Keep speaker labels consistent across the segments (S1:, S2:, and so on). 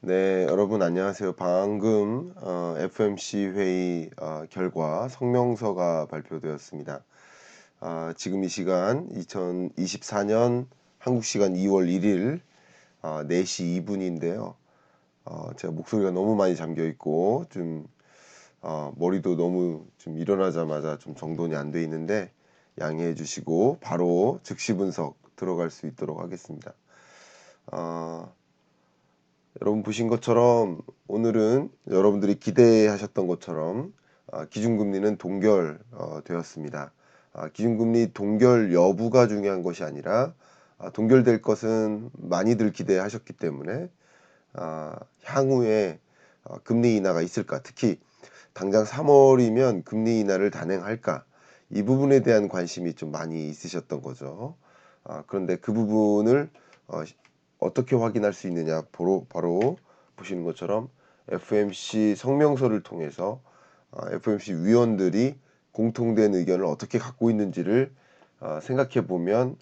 S1: 네, 여러분 안녕하세요. 방금 FOMC 회의 결과 성명서가 발표되었습니다. 지금 이 시간 2024년 한국 시간 2월 1일 4시 2분인데요. 제가 목소리가 너무 많이 잠겨 있고 좀 머리도 너무 좀 일어나자마자 좀 정돈이 안 돼 있는데 양해해 주시고 바로 즉시 분석 들어갈 수 있도록 하겠습니다. 어, 여러분 보신 것처럼 오늘은 여러분들이 기대하셨던 것처럼 기준금리는 동결되었습니다. 기준금리 동결 여부가 중요한 것이 아니라 동결될 것은 많이들 기대하셨기 때문에 향후에 금리 인하가 있을까, 특히 당장 3월이면 금리 인하를 단행할까, 이 부분에 대한 관심이 좀 많이 있으셨던 거죠. 그런데 그 부분을 어떻게 확인할 수 있느냐, 바로 보시는 것처럼 FOMC 성명서를 통해서 FOMC 위원들이 공통된 의견을 어떻게 갖고 있는지를 생각해 보면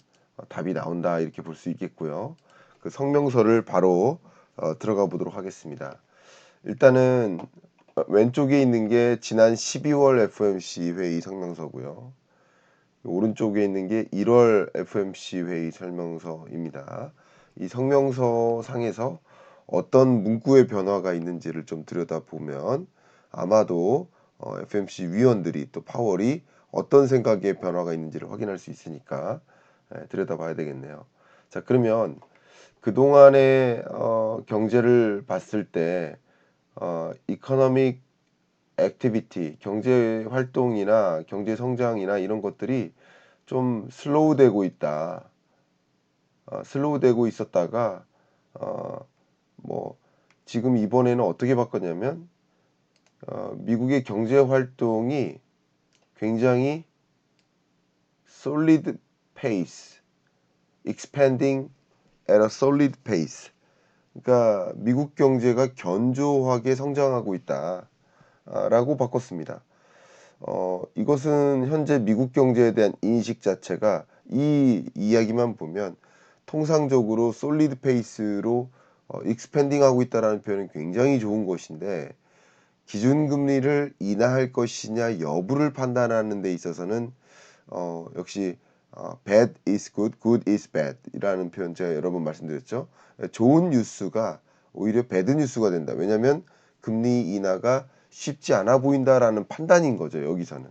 S1: 답이 나온다, 이렇게 볼 수 있겠고요. 그 성명서를 바로 들어가 보도록 하겠습니다. 일단은 왼쪽에 있는 게 지난 12월 FOMC 회의 성명서고요. 오른쪽에 있는 게 1월 FOMC 회의 설명서입니다. 이 성명서 상에서 어떤 문구의 변화가 있는지를 좀 들여다보면 아마도 FOMC 위원들이, 또 파월이 어떤 생각의 변화가 있는지를 확인할 수 있으니까 들여다봐야 되겠네요. 자, 그러면 그동안의 경제를 봤을 때 이코노믹 액티비티, 경제 활동이나 경제 성장이나 이런 것들이 좀 슬로우되고 있다. 슬로우되고 있었다가 뭐 지금 이번에는 어떻게 바꿨냐면 미국의 경제 활동이 굉장히 solid pace, expanding at a solid pace. 그러니까 미국 경제가 견조하게 성장하고 있다라고 바꿨습니다. 이것은 현재 미국 경제에 대한 인식 자체가, 이 이야기만 보면 통상적으로 솔리드 페이스로 익스펜딩 하고 있다라는 표현은 굉장히 좋은 것인데, 기준금리를 인하할 것이냐 여부를 판단하는 데 있어서는 역시 bad is good, good is bad 이라는 표현 제가 여러 번 말씀드렸죠. 좋은 뉴스가 오히려 배드 뉴스가 된다. 왜냐하면 금리 인하가 쉽지 않아 보인다라는 판단인 거죠. 여기서는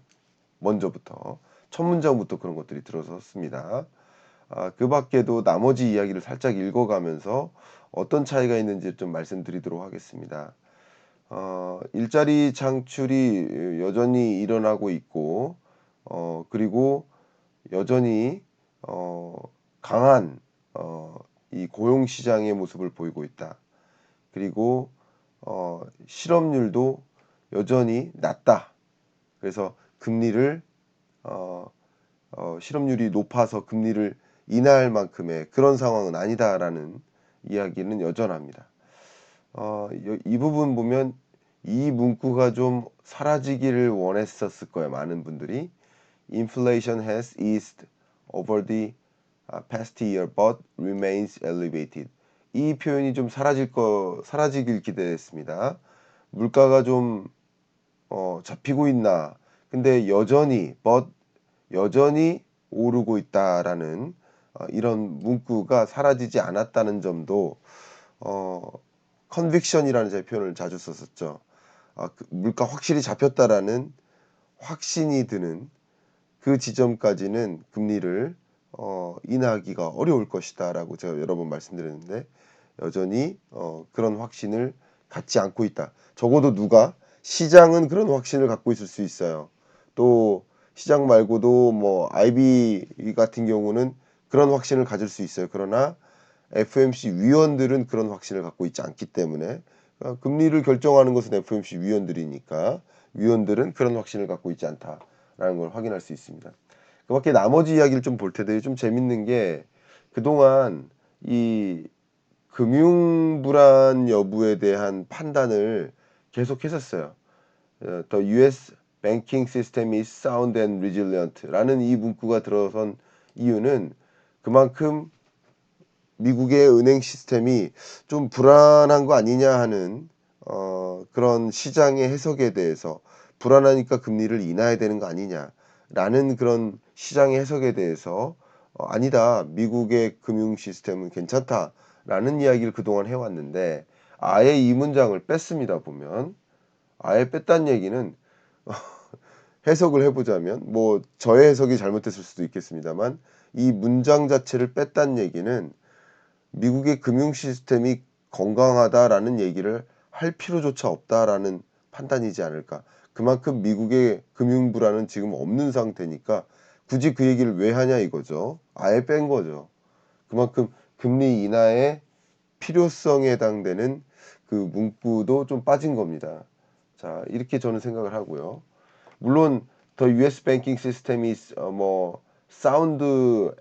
S1: 먼저부터 첫 문장부터 그런 것들이 들어섰습니다. 그 밖에도 나머지 이야기를 살짝 읽어가면서 어떤 차이가 있는지 좀 말씀드리도록 하겠습니다. 일자리 창출이 여전히 일어나고 있고, 그리고 여전히 강한 이 고용 시장의 모습을 보이고 있다. 그리고 실업률도 여전히 낮다. 그래서 금리를 실업률이 높아서 금리를 인하할 만큼의 그런 상황은 아니다라는 이야기는 여전합니다. 이 부분 보면 이 문구가 좀 사라지기를 원했었을 거예요. 많은 분들이. Inflation has eased over the past year but remains elevated. 이 표현이 좀 사라지길 기대했습니다. 물가가 좀 잡히고 있나? 근데 여전히 오르고 있다라는 이런 문구가 사라지지 않았다는 점도 컨빅션이라는 제 표현을 자주 썼었죠. 물가 확실히 잡혔다라는 확신이 드는 그 지점까지는 금리를 인하하기가 어려울 것이다라고 제가 여러 번 말씀드렸는데, 여전히 그런 확신을 갖지 않고 있다. 적어도 시장은 그런 확신을 갖고 있을 수 있어요. 또 시장 말고도 뭐 IB 같은 경우는 그런 확신을 가질 수 있어요. 그러나 FOMC 위원들은 그런 확신을 갖고 있지 않기 때문에, 금리를 결정하는 것은 FOMC 위원들이니까 위원들은 그런 확신을 갖고 있지 않다라는 걸 확인할 수 있습니다. 그 밖에 나머지 이야기를 좀 볼 텐데, 좀 재밌는 게 그동안 이 금융 불안 여부에 대한 판단을 계속 했었어요. The US banking system is sound and resilient 라는 이 문구가 들어선 이유는 그만큼 미국의 은행 시스템이 좀 불안한 거 아니냐 하는 그런 시장의 해석에 대해서 불안하니까 금리를 인하해야 되는 거 아니냐라는 그런 시장의 해석에 대해서 아니다. 미국의 금융 시스템은 괜찮다라는 이야기를 그동안 해왔는데 아예 이 문장을 뺐습니다. 보면 아예 뺐다는 얘기는 해석을 해보자면 뭐 저의 해석이 잘못됐을 수도 있겠습니다만 이 문장 자체를 뺐다는 얘기는 미국의 금융 시스템이 건강하다라는 얘기를 할 필요조차 없다라는 판단이지 않을까. 그만큼 미국의 금융 불안은 지금 없는 상태니까 굳이 그 얘기를 왜 하냐 이거죠. 아예 뺀 거죠. 그만큼 금리 인하의 필요성에 해당되는 그 문구도 좀 빠진 겁니다. 자, 이렇게 저는 생각을 하고요. 물론 더 US banking system이 뭐 sound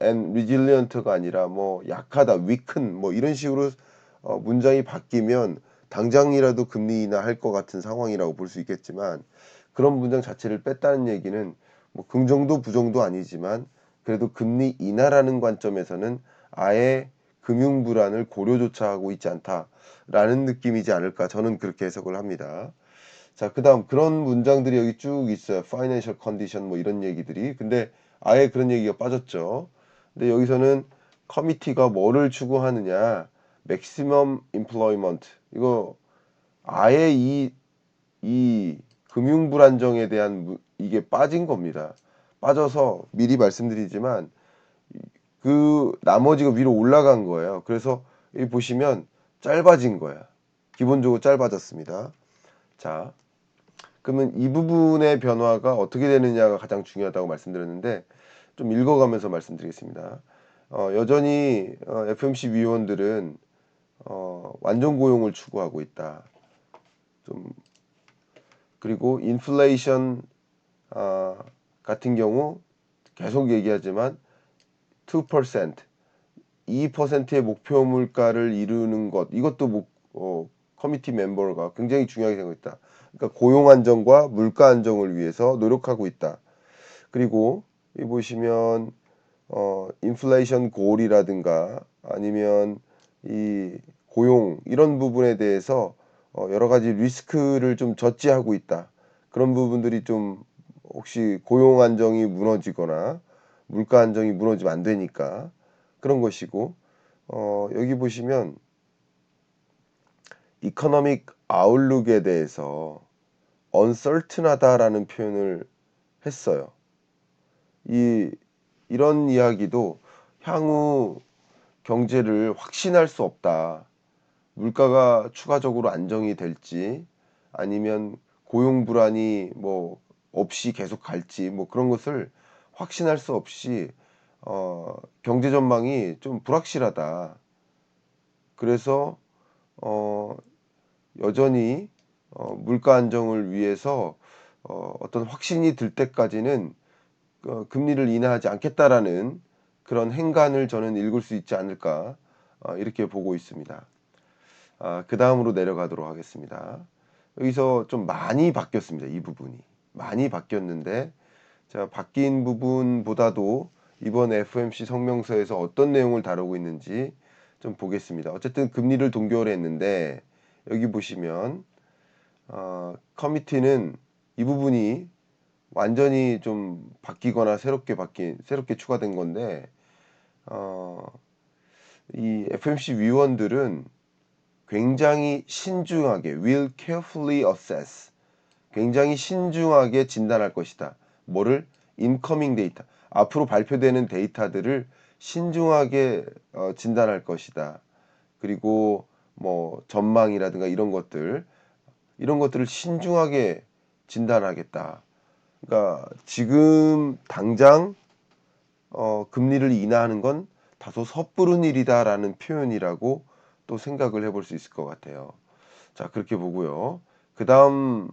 S1: and resilient가 아니라 뭐 약하다, weaken 뭐 이런 식으로 문장이 바뀌면 당장이라도 금리 인하할 것 같은 상황이라고 볼 수 있겠지만 그런 문장 자체를 뺐다는 얘기는 뭐 긍정도 부정도 아니지만 그래도 금리 인하라는 관점에서는 아예 금융 불안을 고려조차 하고 있지 않다라는 느낌이지 않을까 저는 그렇게 해석을 합니다. 자, 그다음 그런 문장들이 여기 쭉 있어요. financial condition 뭐 이런 얘기들이. 근데 아예 그런 얘기가 빠졌죠. 근데 여기서는 커미티가 뭐를 추구하느냐? maximum employment. 이거 아예 이 금융 불안정에 대한 이게 빠진 겁니다. 빠져서 미리 말씀드리지만 그 나머지가 위로 올라간 거예요. 그래서 여기 보시면 짧아진 거야. 기본적으로 짧아졌습니다. 자, 그러면 이 부분의 변화가 어떻게 되느냐가 가장 중요하다고 말씀드렸는데 좀 읽어가면서 말씀드리겠습니다. 여전히 FMC 위원들은 완전 고용을 추구하고 있다. 좀 그리고 인플레이션 같은 경우 계속 얘기하지만 2%, 2%의 목표 물가를 이루는 것 이것도 커미티 멤버가 굉장히 중요하게 생각했다. 그러니까 고용 안정과 물가 안정을 위해서 노력하고 있다. 그리고 이 보시면 인플레이션 골이라든가 아니면 이 고용 이런 부분에 대해서 여러 가지 리스크를 좀 저지하고 있다. 그런 부분들이 좀 혹시 고용 안정이 무너지거나 물가 안정이 무너지면 안 되니까 그런 것이고 여기 보시면 이코노믹 아웃룩에 대해서 uncertain하다라는 표현을 했어요. 이런 이야기도 향후 경제를 확신할 수 없다. 물가가 추가적으로 안정이 될지 아니면 고용 불안이 뭐 없이 계속 갈지 뭐 그런 것을 확신할 수 없이 경제 전망이 좀 불확실하다. 그래서 어, 여전히 물가 안정을 위해서 어떤 확신이 들 때까지는 금리를 인하하지 않겠다라는 그런 행간을 저는 읽을 수 있지 않을까 이렇게 보고 있습니다. 그 다음으로 내려가도록 하겠습니다. 여기서 좀 많이 바뀌었습니다. 이 부분이 많이 바뀌었는데 자 바뀐 부분보다도 이번 FOMC 성명서에서 어떤 내용을 다루고 있는지 좀 보겠습니다. 어쨌든 금리를 동결 했는데 여기 보시면 커미티는 이 부분이 완전히 좀 바뀌거나 새롭게 추가된 건데 이 FMC 위원들은 굉장히 신중하게 will carefully assess 굉장히 신중하게 진단할 것이다. 뭐를? incoming 데이터 앞으로 발표되는 데이터들을 신중하게 진단할 것이다. 그리고 뭐 전망이라든가 이런 것들을 신중하게 진단하겠다. 그러니까 지금 당장 금리를 인하하는 건 다소 섣부른 일이다라는 표현이라고 또 생각을 해볼 수 있을 것 같아요. 자, 그렇게 보고요. 그 다음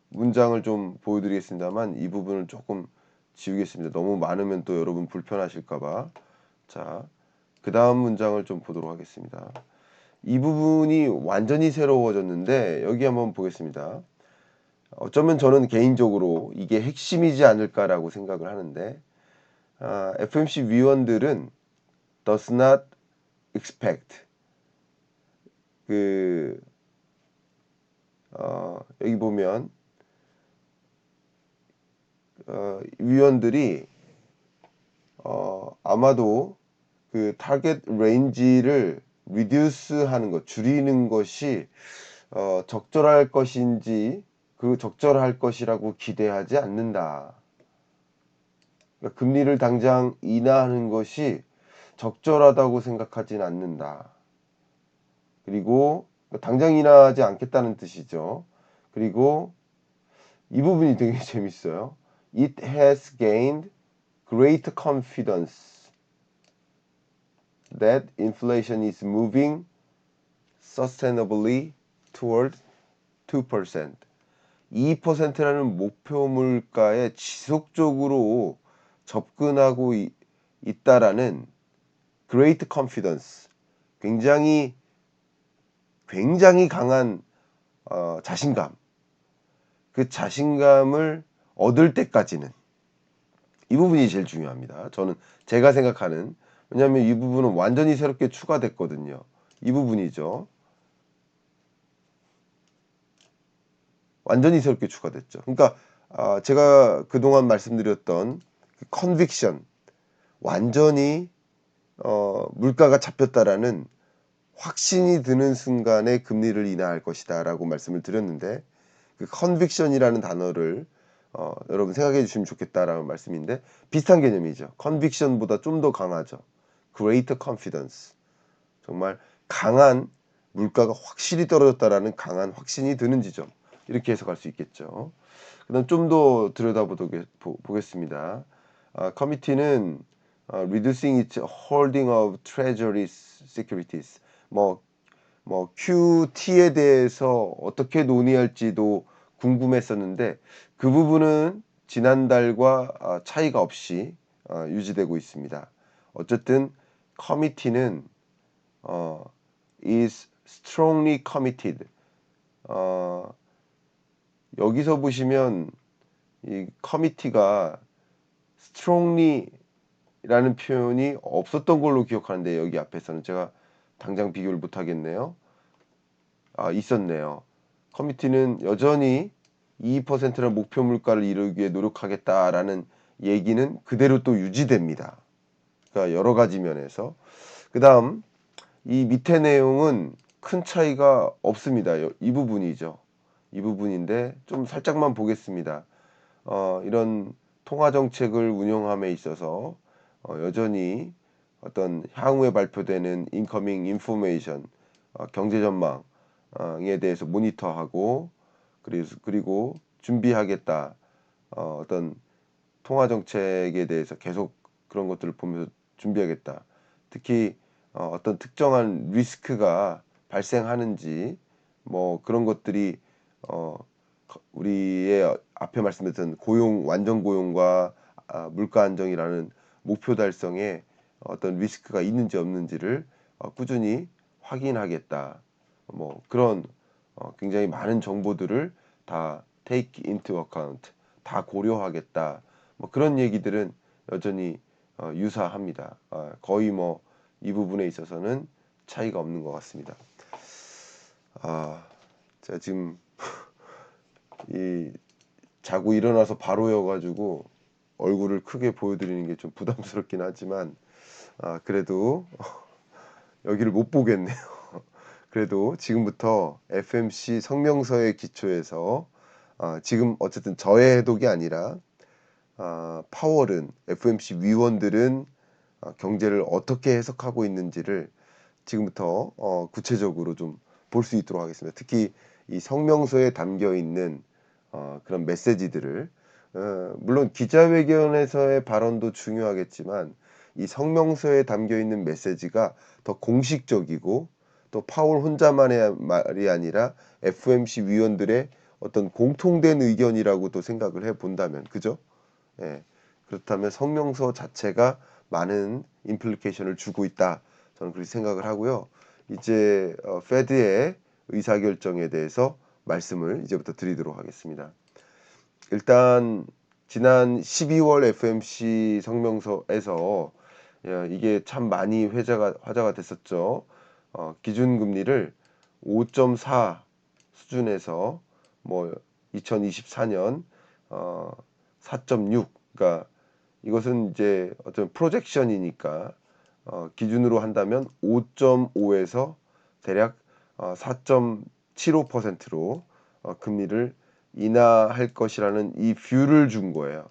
S1: 문장을 좀 보여드리겠습니다만 이 부분을 조금 지우겠습니다. 너무 많으면 또 여러분 불편하실까봐. 자, 그 다음 문장을 좀 보도록 하겠습니다. 이 부분이 완전히 새로워졌는데 여기 한번 보겠습니다. 어쩌면 저는 개인적으로 이게 핵심이지 않을까라고 생각을 하는데 FMC 위원들은 does not expect 여기 보면 위원들이 아마도 그 타겟 레인지를 reduce 하는 것, 줄이는 것이 적절할 것인지 그 적절할 것이라고 기대하지 않는다. 그러니까 금리를 당장 인하하는 것이 적절하다고 생각하진 않는다. 그리고 당장 인하하지 않겠다는 뜻이죠. 그리고 이 부분이 되게 재밌어요. It has gained great confidence that inflation is moving sustainably toward 2%. 2%라는 목표 물가에 지속적으로 접근하고 있다라는 great confidence, 굉장히 강한 자신감, 그 자신감을 얻을 때까지는 이 부분이 제일 중요합니다. 저는 제가 생각하는, 왜냐하면 이 부분은 완전히 새롭게 추가됐거든요. 이 부분이죠. 완전히 새롭게 추가됐죠. 그러니까 제가 그동안 말씀드렸던 그 컨빅션, 완전히 물가가 잡혔다라는 확신이 드는 순간에 금리를 인하할 것이다 라고 말씀을 드렸는데, 그 컨빅션이라는 단어를 여러분 생각해 주시면 좋겠다라는 말씀인데, 비슷한 개념이죠. 컨빅션보다 좀 더 강하죠. greater confidence, 정말 강한, 물가가 확실히 떨어졌다라는 강한 확신이 드는 지점, 이렇게 해석할 수 있겠죠. 그다음 좀 더 들여다보겠습니다. 커미티는 reducing its holding of treasury securities, 뭐 QT에 대해서 어떻게 논의할지도 궁금했었는데, 그 부분은 지난달과 차이가 없이 유지되고 있습니다. 어쨌든 커미티는 is strongly committed. 여기서 보시면 이 커미티가 strongly라는 표현이 없었던 걸로 기억하는데, 여기 앞에서는 제가 당장 비교를 못 하겠네요. 있었네요. 커미티는 여전히 2%라는 목표 물가를 이루기 위해 노력하겠다라는 얘기는 그대로 또 유지됩니다. 그러니까 여러 가지 면에서. 그 다음 이 밑에 내용은 큰 차이가 없습니다. 이 부분이죠. 이 부분인데 좀 살짝만 보겠습니다. 이런 통화 정책을 운영함에 있어서 여전히 어떤 향후에 발표되는 인커밍 인포메이션, 경제 전망에 대해서 모니터하고, 그리고 준비하겠다. 어떤 통화 정책에 대해서 계속 그런 것들을 보면서 준비하겠다. 특히 어떤 특정한 리스크가 발생하는지, 뭐 그런 것들이 우리의 앞에 말씀드렸던 완전 고용과 물가 안정이라는 목표 달성에 어떤 리스크가 있는지 없는지를 꾸준히 확인하겠다. 뭐 그런 굉장히 많은 정보들을 다 take into account, 다 고려하겠다. 뭐 그런 얘기들은 여전히 유사합니다. 거의 뭐 이 부분에 있어서는 차이가 없는 것 같습니다. 제가 지금 자고 일어나서 바로여가지고 얼굴을 크게 보여드리는 게 좀 부담스럽긴 하지만, 그래도 여기를 못 보겠네요. 그래도 지금부터 FMC 성명서의 기초에서 지금 어쨌든 저의 해독이 아니라 파월은, FMC 위원들은 경제를 어떻게 해석하고 있는지를 지금부터 구체적으로 좀 볼 수 있도록 하겠습니다. 특히 이 성명서에 담겨 있는 그런 메시지들을, 물론 기자회견에서의 발언도 중요하겠지만 이 성명서에 담겨 있는 메시지가 더 공식적이고, 또 파월 혼자만의 말이 아니라 FOMC 위원들의 어떤 공통된 의견이라고도 생각을 해 본다면, 그죠? 예. 그렇다면 성명서 자체가 많은 임플리케이션을 주고 있다, 저는 그렇게 생각을 하고요. 이제 페드의 의사결정에 대해서 말씀을 이제부터 드리도록 하겠습니다. 일단 지난 12월 FMC 성명서에서 야, 이게 참 많이 화제가 됐었죠. 기준금리를 5.4 수준에서 뭐 2024년 4.6, 그러니까 이것은 이제 어떤 프로젝션이니까 기준으로 한다면 5.5에서 대략 4.75%로 금리를 인하할 것이라는 이 뷰를 준 거예요.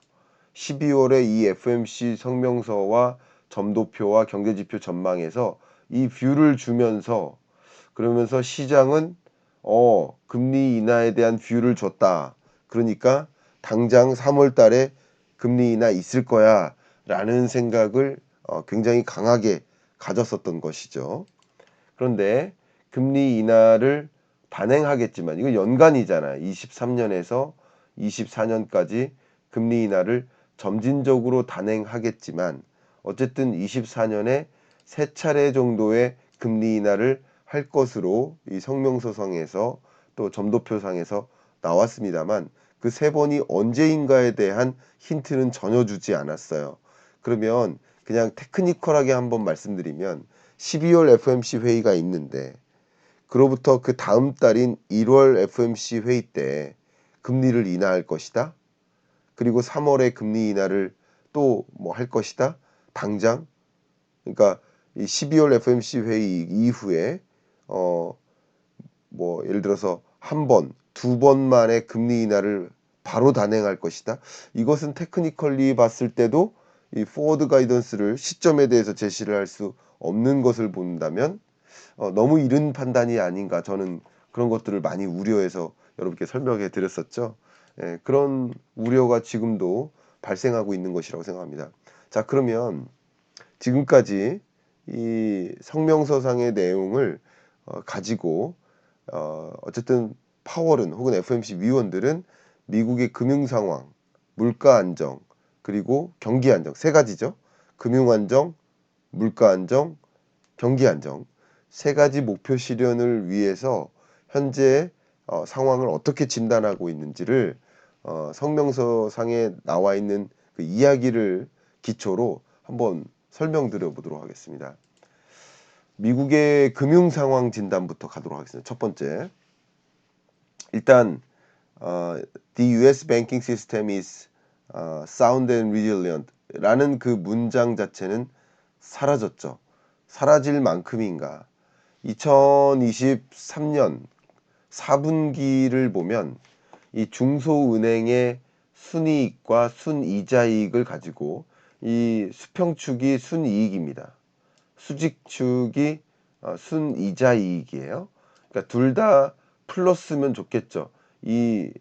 S1: 12월에 이 FOMC 성명서와 점도표와 경제지표 전망에서 이 뷰를 주면서, 그러면서 시장은 금리 인하에 대한 뷰를 줬다. 그러니까 당장 3월 달에 금리 인하 있을 거야 라는 생각을 굉장히 강하게 가졌었던 것이죠. 그런데 금리 인하를 단행하겠지만, 이거 연간이잖아요. 23년에서 24년까지 금리 인하를 점진적으로 단행하겠지만, 어쨌든 24년에 세 차례 정도의 금리 인하를 할 것으로 이 성명서상에서 또 점도표상에서 나왔습니다만, 그 세 번이 언제인가에 대한 힌트는 전혀 주지 않았어요. 그러면 그냥 테크니컬하게 한번 말씀드리면, 12월 FOMC 회의가 있는데 그로부터 그 다음 달인 1월 FOMC 회의 때 금리를 인하할 것이다. 그리고 3월에 금리 인하를 또 뭐 할 것이다. 당장. 그러니까 이 12월 FOMC 회의 이후에 뭐 예를 들어서 한 번, 두 번 만에 금리 인하를 바로 단행할 것이다. 이것은 테크니컬리 봤을 때도 이 포워드 가이던스를 시점에 대해서 제시를 할 수 없는 것을 본다면 너무 이른 판단이 아닌가, 저는 그런 것들을 많이 우려해서 여러분께 설명해 드렸었죠. 예, 그런 우려가 지금도 발생하고 있는 것이라고 생각합니다. 자, 그러면 지금까지 이 성명서상의 내용을 가지고 어쨌든 파월은, 혹은 FOMC 위원들은 미국의 금융 상황, 물가 안정, 그리고 경기 안정, 세 가지죠. 금융 안정, 물가 안정, 경기 안정, 세 가지 목표 실현을 위해서 현재 상황을 어떻게 진단하고 있는지를 성명서상에 나와 있는 그 이야기를 기초로 한번 설명드려 보도록 하겠습니다. 미국의 금융 상황 진단부터 가도록 하겠습니다. 첫 번째, 일단 The U.S. banking system is sound and resilient 라는 그 문장 자체는 사라졌죠. 사라질 만큼인가. 2023년 4분기를 보면 이 중소은행의 순이익과 순이자이익을 가지고, 이 수평축이 순이익입니다. 수직축이 순이자이익이에요. 그러니까 둘 다 플러스면 좋겠죠. 이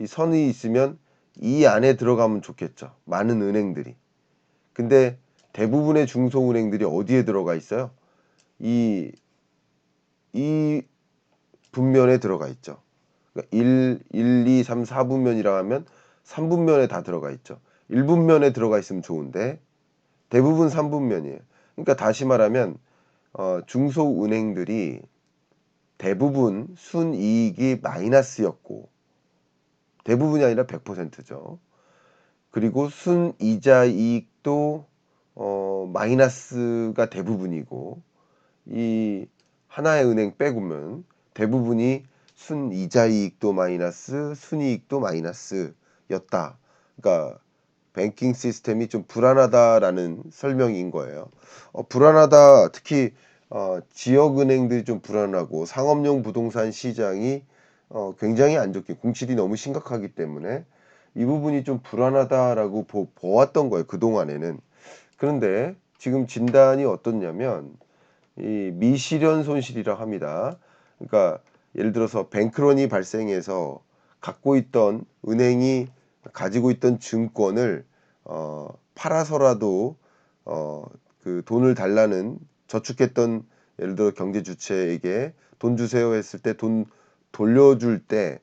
S1: 선이 있으면 이 안에 들어가면 좋겠죠. 많은 은행들이. 근데 대부분의 중소은행들이 어디에 들어가 있어요? 이 분면에 들어가 있죠. 그러니까 1, 2, 3, 4분면이라 하면 3분면에 다 들어가 있죠. 1분면에 들어가 있으면 좋은데 대부분 3분면이에요. 그러니까 다시 말하면 중소은행들이 대부분 순이익이 마이너스였고, 대부분이 아니라 100%죠. 그리고 순이자 이익도 마이너스가 대부분이고, 이 하나의 은행 빼고면 대부분이 순이자 이익도 마이너스, 순이익도 마이너스였다. 그러니까 뱅킹 시스템이 좀 불안하다라는 설명인 거예요. 불안하다. 특히 지역 은행들이 좀 불안하고 상업용 부동산 시장이 굉장히 안 좋게, 공실이 너무 심각하기 때문에 이 부분이 좀 불안하다라고 보았던 거예요, 그동안에는. 그런데 지금 진단이 어떻냐면 이 미실현 손실이라 합니다. 그러니까 예를 들어서 뱅크런이 발생해서 갖고 있던 은행이 가지고 있던 증권을 팔아서라도 그 돈을 달라는, 저축했던 예를 들어 경제 주체에게 돈 주세요 했을 때 돈 돌려줄 때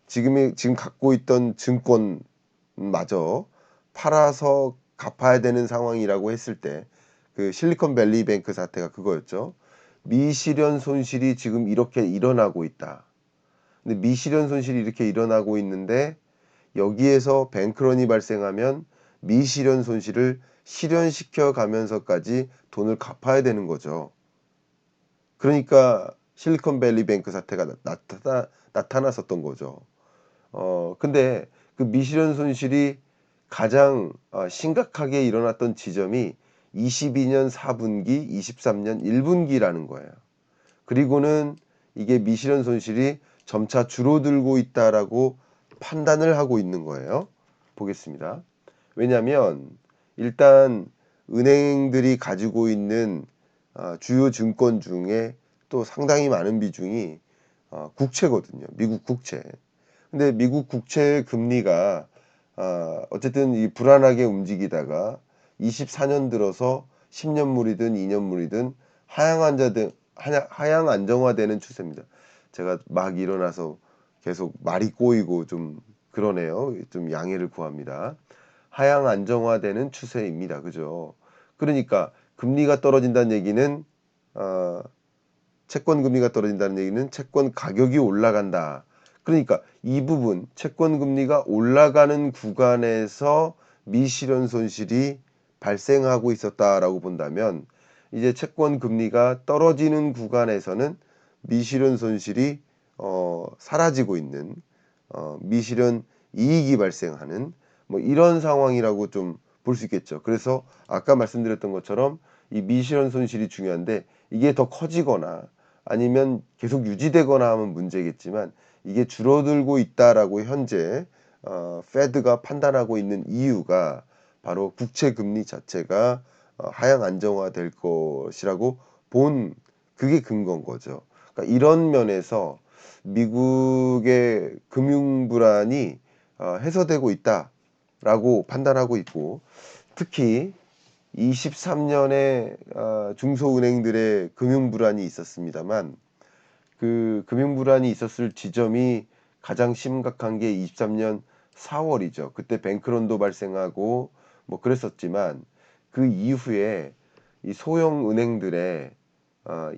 S1: 지금 갖고 있던 증권마저 팔아서 갚아야 되는 상황이라고 했을 때, 그 실리콘밸리 뱅크 사태가 그거였죠. 미실현 손실이 지금 이렇게 일어나고 있다. 근데 미실현 손실이 이렇게 일어나고 있는데 여기에서 뱅크런이 발생하면 미실현 손실을 실현시켜 가면서까지 돈을 갚아야 되는 거죠. 그러니까 실리콘밸리 뱅크 사태가 나타났었던 거죠. 근데 그 미실현 손실이 가장 심각하게 일어났던 지점이 22년 4분기, 23년 1분기라는 거예요. 그리고는 이게 미실현 손실이 점차 줄어들고 있다라고 판단을 하고 있는 거예요. 보겠습니다. 왜냐하면 일단 은행들이 가지고 있는 주요 증권 중에 또 상당히 많은 비중이 국채거든요. 미국 국채. 근데 미국 국채 금리가 어쨌든 이 불안하게 움직이다가 24년 들어서 10년물이든 2년물이든 하향 안정화되는 추세입니다. 제가 막 일어나서 계속 말이 꼬이고 좀 그러네요. 좀 양해를 구합니다. 하향 안정화되는 추세입니다. 그죠? 그러니까 금리가 떨어진다는 얘기는 어, 채권 금리가 떨어진다는 얘기는 채권 가격이 올라간다. 그러니까 이 부분 채권 금리가 올라가는 구간에서 미실현 손실이 발생하고 있었다라고 본다면 이제 채권 금리가 떨어지는 구간에서는 미실현 손실이 사라지고 있는 미실현 이익이 발생하는 뭐 이런 상황이라고 좀 볼 수 있겠죠. 그래서 아까 말씀드렸던 것처럼 이 미실현 손실이 중요한데 이게 더 커지거나 아니면 계속 유지되거나 하면 문제겠지만 이게 줄어들고 있다라고 현재 페드가 판단하고 있는 이유가 바로 국채 금리 자체가 하향 안정화될 것이라고 본 그게 근거인 거죠. 그러니까 이런 면에서 미국의 금융 불안이 해소되고 있다라고 판단하고 있고 특히 23년에 중소은행들의 금융 불안이 있었습니다만 그 금융 불안이 있었을 지점이 가장 심각한 게 23년 4월이죠. 그때 뱅크런도 발생하고 뭐 그랬었지만 그 이후에 이 소형 은행들의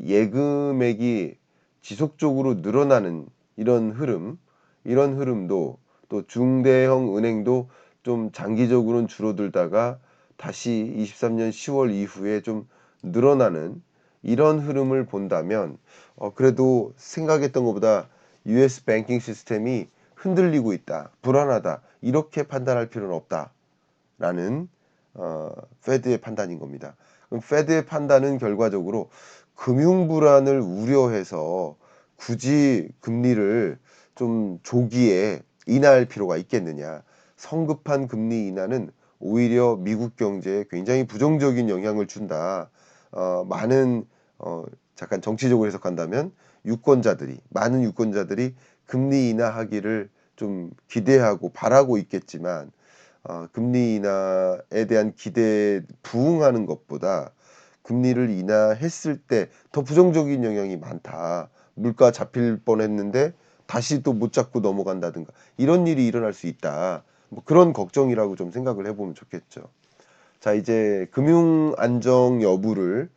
S1: 예금액이 지속적으로 늘어나는 이런 흐름도 또 중대형 은행도 좀 장기적으로는 줄어들다가 다시 23년 10월 이후에 좀 늘어나는 이런 흐름을 본다면 그래도 생각했던 것보다 US 뱅킹 시스템이 흔들리고 있다, 불안하다 이렇게 판단할 필요는 없다라는 페드의 판단인 겁니다. 그럼 페드의 판단은 결과적으로 금융 불안을 우려해서 굳이 금리를 좀 조기에 인하할 필요가 있겠느냐. 성급한 금리 인하는 오히려 미국 경제에 굉장히 부정적인 영향을 준다. 많은 잠깐 정치적으로 해석한다면 많은 유권자들이 금리 인하하기를 좀 기대하고 바라고 있겠지만 금리 인하에 대한 기대에 부응하는 것보다 금리를 인하했을 때 더 부정적인 영향이 많다. 물가 잡힐 뻔했는데 다시 또 못 잡고 넘어간다든가 이런 일이 일어날 수 있다. 뭐 그런 걱정이라고 좀 생각을 해보면 좋겠죠. 자, 이제 금융 안정 여부를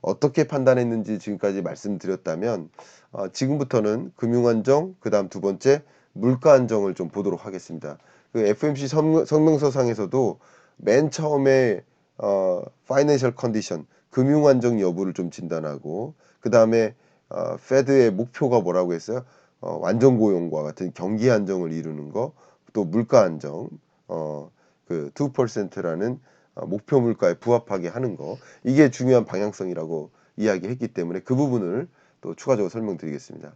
S1: 어떻게 판단했는지 지금까지 말씀드렸다면 지금부터는 금융 안정, 그다음 두 번째 물가 안정을 좀 보도록 하겠습니다. 그 FMC 성명서상에서도 맨 처음에 파이낸셜 컨디션, 금융 안정 여부를 좀 진단하고 그다음에 페드의 목표가 뭐라고 했어요? 완전 고용과 같은 경기 안정을 이루는 거, 또 물가 안정, 그 2%라는 목표 물가에 부합하게 하는 거 이게 중요한 방향성이라고 이야기했기 때문에 그 부분을 또 추가적으로 설명드리겠습니다.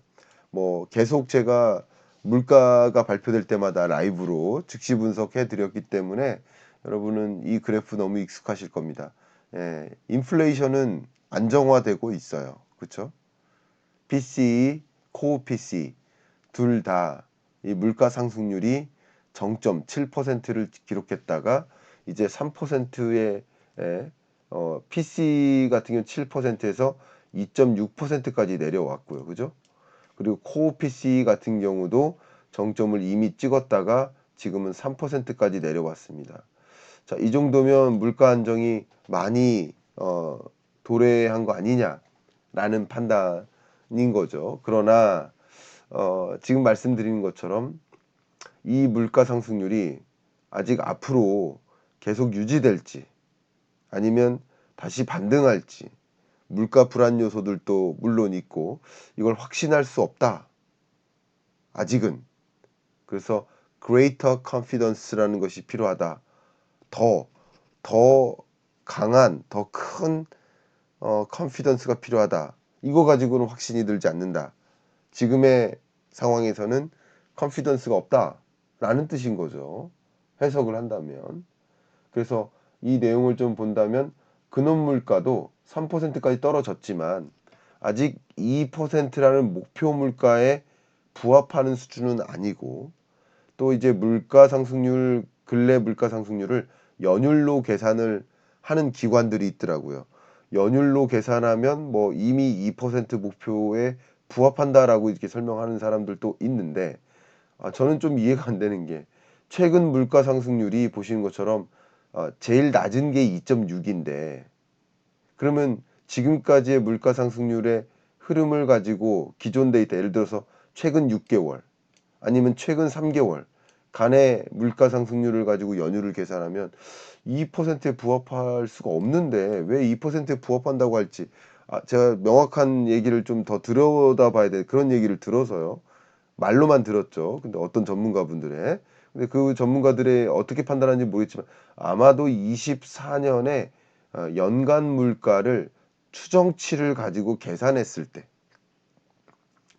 S1: 뭐 계속 제가 물가가 발표될 때마다 라이브로 즉시 분석해 드렸기 때문에 여러분은 이 그래프 너무 익숙하실 겁니다. 예, 인플레이션은 안정화되고 있어요. 그렇죠? PCE, 코어 PCE 둘 다 이 물가 상승률이 정점 7%를 기록했다가 이제 3%의 PC 같은 경우 7%에서 2.6%까지 내려왔고요. 그죠? 그리고 코어 PC 같은 경우도 정점을 이미 찍었다가 지금은 3%까지 내려왔습니다. 자, 이 정도면 물가 안정이 많이 도래한 거 아니냐라는 판단인 거죠. 그러나 지금 말씀드리는 것처럼 이 물가 상승률이 아직 앞으로 계속 유지될지 아니면 다시 반등할지, 물가 불안 요소들도 물론 있고 이걸 확신할 수 없다. 아직은. 그래서 greater confidence라는 것이 필요하다. 더 강한, 더 큰 confidence가 필요하다. 이거 가지고는 확신이 들지 않는다. 지금의 상황에서는 confidence가 없다라는 뜻인 거죠. 해석을 한다면. 그래서 이 내용을 좀 본다면 근원 물가도 3%까지 떨어졌지만 아직 2%라는 목표 물가에 부합하는 수준은 아니고, 또 이제 물가 상승률, 근래 물가 상승률을 연율로 계산을 하는 기관들이 있더라고요. 연율로 계산하면 뭐 이미 2% 목표에 부합한다라고 이렇게 설명하는 사람들도 있는데, 저는 좀 이해가 안 되는 게, 최근 물가 상승률이 보시는 것처럼 제일 낮은 게 2.6인데, 그러면 지금까지의 물가 상승률의 흐름을 가지고 기존 데이터, 예를 들어서 최근 6개월 아니면 최근 3개월 간의 물가 상승률을 가지고 연율을 계산하면 2%에 부합할 수가 없는데, 왜 2%에 부합한다고 할지 제가 명확한 얘기를 좀 더 들여다봐야 돼. 그런 얘기를 들어서요. 말로만 들었죠. 근데 어떤 전문가분들의, 근데 그 전문가들의 어떻게 판단하는지 모르겠지만 아마도 24년에 연간 물가를 추정치를 가지고 계산했을 때,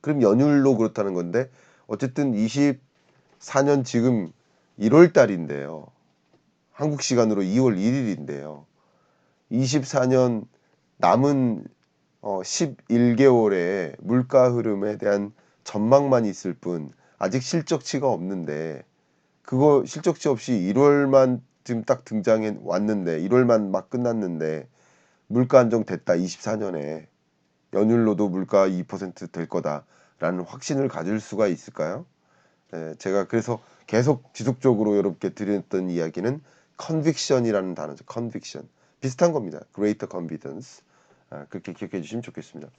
S1: 그럼 연율로 그렇다는 건데, 어쨌든 24년 지금 1월 달인데요. 한국 시간으로 2월 1일인데요. 24년 남은 11개월의 물가 흐름에 대한 전망만 있을 뿐 아직 실적치가 없는데, 그거 실적치 없이 1월만 지금 딱 등장해 왔는데, 1월만 막 끝났는데 물가 안정됐다 24년에, 연율로도 물가 2%될 거다라는 확신을 가질 수가 있을까요? 제가 그래서 계속 지속적으로 여러분께 드렸던 이야기는 conviction이라는 단어죠. conviction. 비슷한 겁니다. greater confidence. 그렇게 기억해 주시면 좋겠습니다.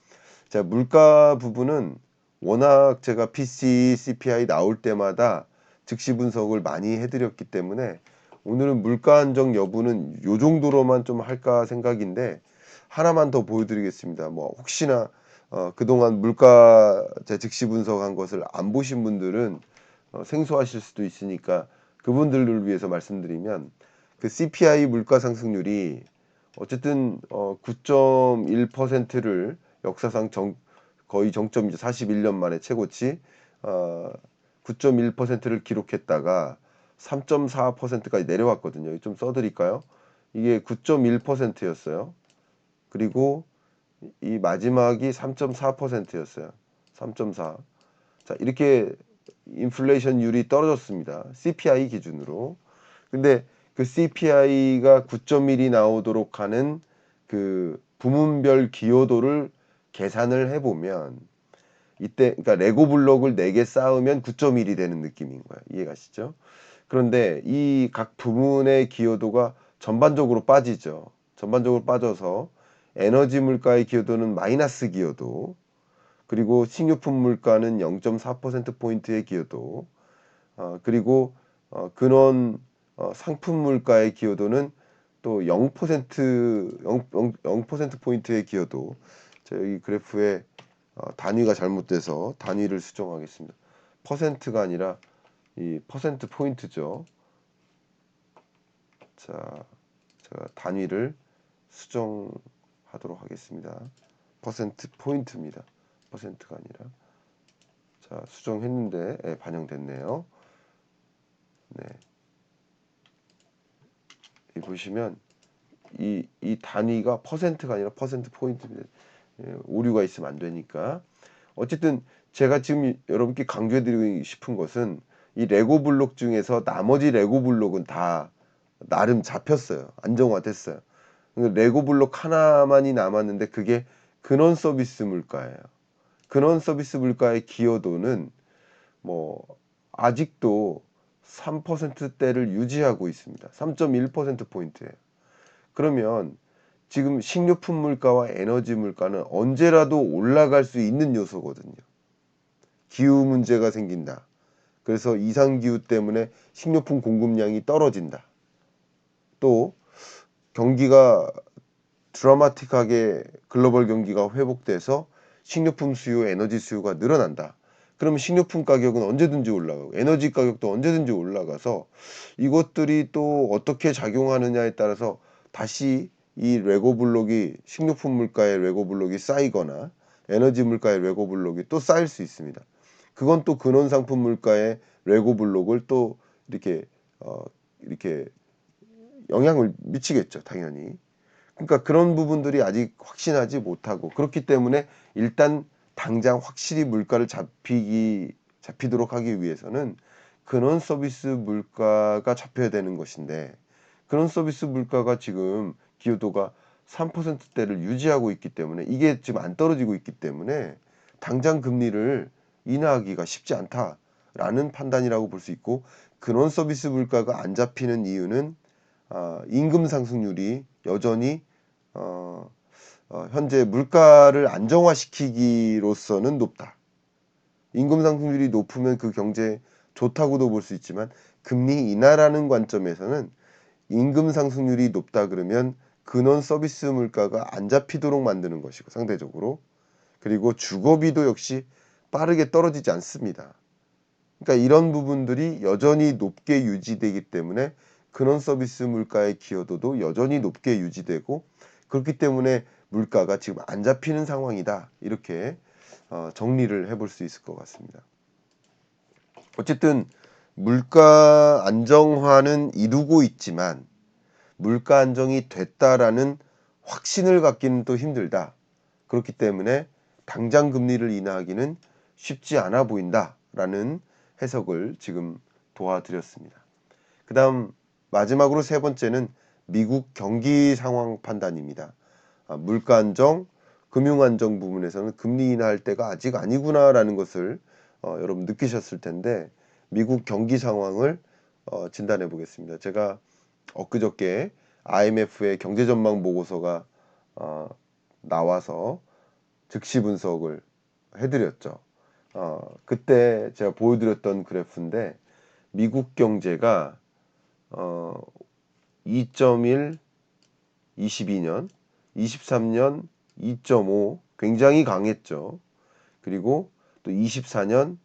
S1: 자, 물가 부분은 워낙 제가 PC, CPI 나올 때마다 즉시 분석을 많이 해드렸기 때문에 오늘은 물가 안정 여부는 요 정도로만 좀 할까 생각인데, 하나만 더 보여드리겠습니다. 뭐 혹시나 그동안 물가 제 즉시 분석한 것을 안 보신 분들은 생소하실 수도 있으니까 그분들을 위해서 말씀드리면, 그 CPI 물가 상승률이 어쨌든 9.1%를 역사상 거의 정점이죠. 41년 만에 최고치 9.1%를 기록했다가 3.4%까지 내려왔거든요. 좀 써드릴까요? 이게 9.1%였어요. 그리고 이 마지막이 3.4%였어요. 3.4. 자, 이렇게 인플레이션율이 떨어졌습니다. CPI 기준으로. 근데 그 CPI가 9.1이 나오도록 하는 그 부문별 기여도를 계산을 해보면, 이때 그러니까 레고 블록을 4개 쌓으면 9.1이 되는 느낌인 거예요. 이해가시죠? 그런데 이 각 부문의 기여도가 전반적으로 빠지죠. 전반적으로 빠져서 에너지 물가의 기여도는 마이너스 기여도, 그리고 식료품 물가는 0.4%포인트의 기여도, 그리고 근원 상품 물가의 기여도는 또 0%포인트의 기여도. 자, 여기 그래프에 단위가 잘못돼서 단위를 수정하겠습니다. 퍼센트가 아니라 이 퍼센트 포인트죠. 자, 제가 단위를 수정하도록 하겠습니다. 퍼센트 포인트입니다. 퍼센트가 아니라. 자, 수정했는데 반영됐네요. 네. 이 보시면 이 단위가 퍼센트가 아니라 퍼센트 포인트입니다. 오류가 있으면 안 되니까. 어쨌든 제가 지금 여러분께 강조해드리고 싶은 것은, 이 레고 블록 중에서 나머지 레고 블록은 다 나름 잡혔어요. 안정화됐어요. 레고 블록 하나만이 남았는데 그게 근원 서비스 물가예요. 근원 서비스 물가의 기여도는 뭐 아직도 3%대를 유지하고 있습니다. 3.1%포인트예요. 그러면 지금 식료품 물가와 에너지 물가는 언제라도 올라갈 수 있는 요소거든요. 기후 문제가 생긴다. 그래서 이상기후 때문에 식료품 공급량이 떨어진다. 또 경기가 드라마틱하게 글로벌 경기가 회복돼서 식료품 수요, 에너지 수요가 늘어난다. 그러면 식료품 가격은 언제든지 올라가고 에너지 가격도 언제든지 올라가서 이것들이 또 어떻게 작용하느냐에 따라서 다시 이 레고 블록이 식료품 물가의 레고 블록이 쌓이거나 에너지 물가의 레고 블록이 또 쌓일 수 있습니다. 그건 또 근원 상품 물가의 레고 블록을 또 이렇게 이렇게 영향을 미치겠죠, 당연히. 그러니까 그런 부분들이 아직 확신하지 못하고 그렇기 때문에 일단 당장 확실히 물가를 잡히도록 하기 위해서는 근원 서비스 물가가 잡혀야 되는 것인데 근원 서비스 물가가 지금 기여도가 3%대를 유지하고 있기 때문에 이게 지금 안 떨어지고 있기 때문에 당장 금리를 인하하기가 쉽지 않다라는 판단이라고 볼 수 있고 근원 서비스 물가가 안 잡히는 이유는 임금 상승률이 여전히 현재 물가를 안정화시키기로서는 높다. 임금 상승률이 높으면 그 경제에 좋다고도 볼 수 있지만 금리 인하라는 관점에서는 임금 상승률이 높다 그러면 근원 서비스 물가가 안 잡히도록 만드는 것이고 상대적으로 그리고 주거비도 역시 빠르게 떨어지지 않습니다. 그러니까 이런 부분들이 여전히 높게 유지되기 때문에 근원 서비스 물가의 기여도도 여전히 높게 유지되고 그렇기 때문에 물가가 지금 안 잡히는 상황이다. 이렇게 정리를 해볼 수 있을 것 같습니다. 어쨌든 물가 안정화는 이루고 있지만 물가 안정이 됐다라는 확신을 갖기는 또 힘들다. 그렇기 때문에 당장 금리를 인하하기는 쉽지 않아 보인다라는 해석을 지금 도와드렸습니다. 그 다음 마지막으로 세 번째는 미국 경기 상황 판단입니다. 물가 안정, 금융 안정 부분에서는 금리 인하할 때가 아직 아니구나라는 것을 여러분 느끼셨을 텐데 미국 경기 상황을 진단해 보겠습니다. 제가 엊그저께 IMF의 경제 전망 보고서가 나와서 즉시 분석을 해드렸죠. 그때 제가 보여드렸던 그래프인데 미국 경제가 2.1, 22년, 23년 2.5 굉장히 강했죠. 그리고 또 24년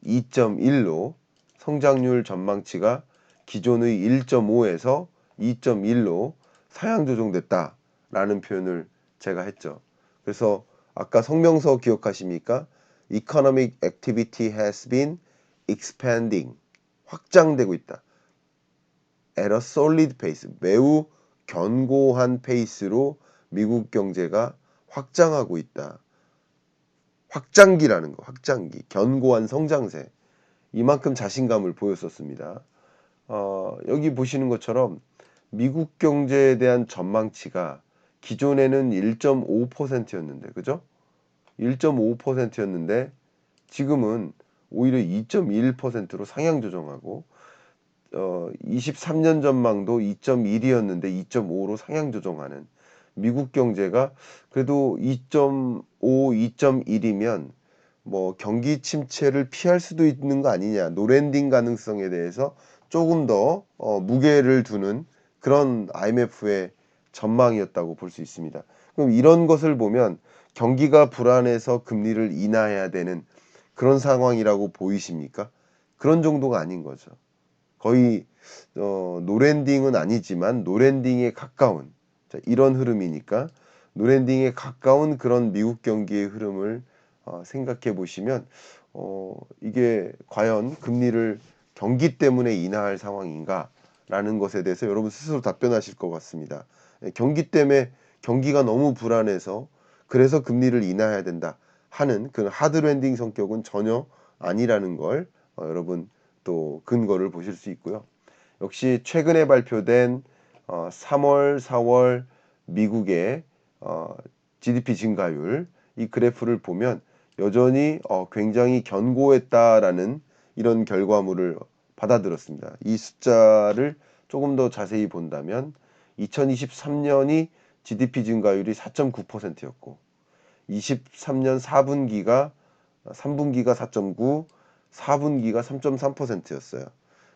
S1: 2.1로 성장률 전망치가 기존의 1.5에서 2.1로 상향 조정됐다라는 표현을 제가 했죠. 그래서 아까 성명서 기억하십니까? Economic activity has been expanding. 확장되고 있다. At a solid pace. 매우 견고한 페이스로 미국 경제가 확장하고 있다. 확장기라는 거, 확장기. 견고한 성장세. 이만큼 자신감을 보였었습니다. 여기 보시는 것처럼 미국 경제에 대한 전망치가 기존에는 1.5%였는데, 그죠? 1.5%였는데 지금은 오히려 2.1%로 상향 조정하고 23년 전망도 2.1이었는데 2.5로 상향 조정하는 미국 경제가 그래도 2.5, 2.1이면 뭐 경기 침체를 피할 수도 있는 거 아니냐 노랜딩 가능성에 대해서 조금 더 무게를 두는 그런 IMF의 전망이었다고 볼 수 있습니다. 그럼 이런 것을 보면 경기가 불안해서 금리를 인하해야 되는 그런 상황이라고 보이십니까? 그런 정도가 아닌 거죠. 거의 노랜딩은 아니지만 노랜딩에 가까운 이런 흐름이니까 노랜딩에 가까운 그런 미국 경기의 흐름을 생각해 보시면 이게 과연 금리를 경기 때문에 인하할 상황인가라는 것에 대해서 여러분 스스로 답변하실 것 같습니다. 경기 때문에 경기가 너무 불안해서 그래서 금리를 인하해야 된다 하는 그 하드랜딩 성격은 전혀 아니라는 걸 여러분 또 근거를 보실 수 있고요. 역시 최근에 발표된 3월, 4월 미국의 GDP 증가율 이 그래프를 보면 여전히 굉장히 견고했다라는 이런 결과물을 받아들였습니다. 이 숫자를 조금 더 자세히 본다면 2023년이 GDP 증가율이 4.9%였고 23년 4분기가 3분기가 4.9, 4분기가 3.3%였어요.